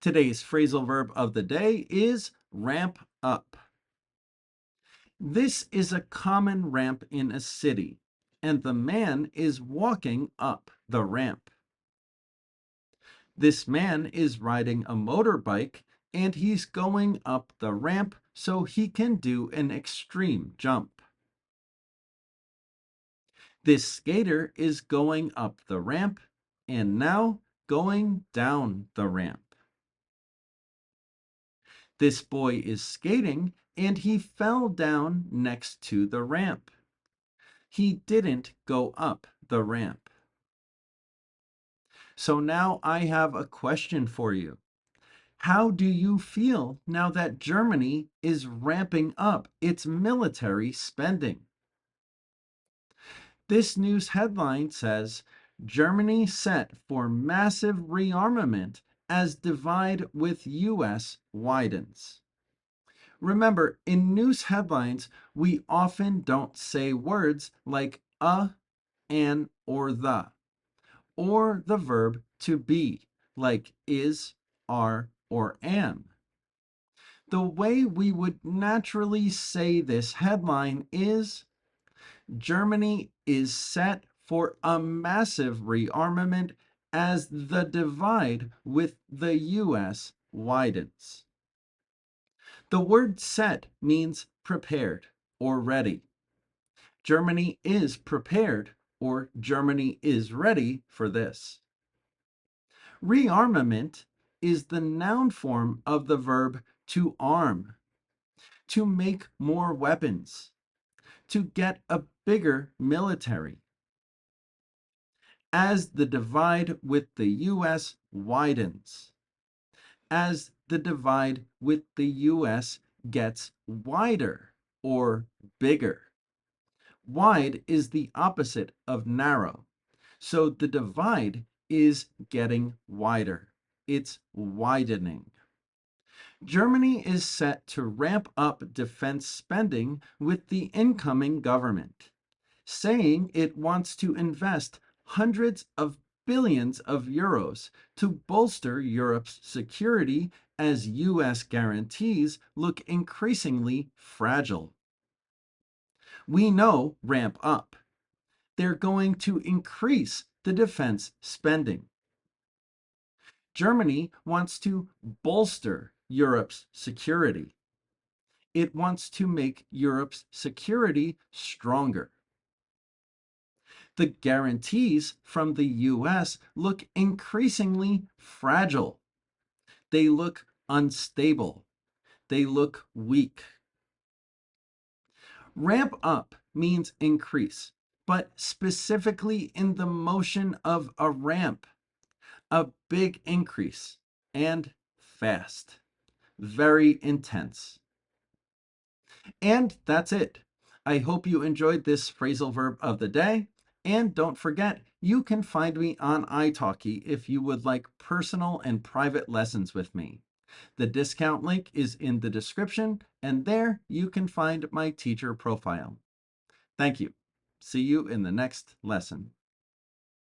Today's phrasal verb of the day is ramp up. This is a common ramp in a city, and the man is walking up the ramp. This man is riding a motorbike, and he's going up the ramp so he can do an extreme jump. This skater is going up the ramp and now going down the ramp. This boy is skating and he fell down next to the ramp. He didn't go up the ramp. So now I have a question for you. How do you feel now that Germany is ramping up its military spending? This news headline says Germany set for massive rearmament as divide with US widens. Remember, in news headlines, we often don't say words like an, or the verb to be, like is, are, or am. The way we would naturally say this headline is Germany is set for a massive rearmament as the divide with the US widens. The word set means prepared or ready. Germany is prepared or Germany is ready for this. Rearmament is the noun form of the verb to arm, to make more weapons, to get a bigger military. As the divide with the US widens, as the divide with the US gets wider or bigger. Wide is the opposite of narrow, so the divide is getting wider. It's widening. Germany is set to ramp up defense spending with the incoming government, saying it wants to invest hundreds of billions of euros to bolster Europe's security as US guarantees look increasingly fragile. We know ramp up. They're going to increase the defense spending. Germany wants to bolster Europe's security. It wants to make Europe's security stronger. The guarantees from the US look increasingly fragile. They look unstable. They look weak. Ramp up means increase, but specifically in the motion of a ramp, a big increase, and fast, very intense. And that's it. I hope you enjoyed this phrasal verb of the day. And don't forget, you can find me on italki if you would like personal and private lessons with me. The discount link is in the description, and there you can find my teacher profile. Thank you. See you in the next lesson.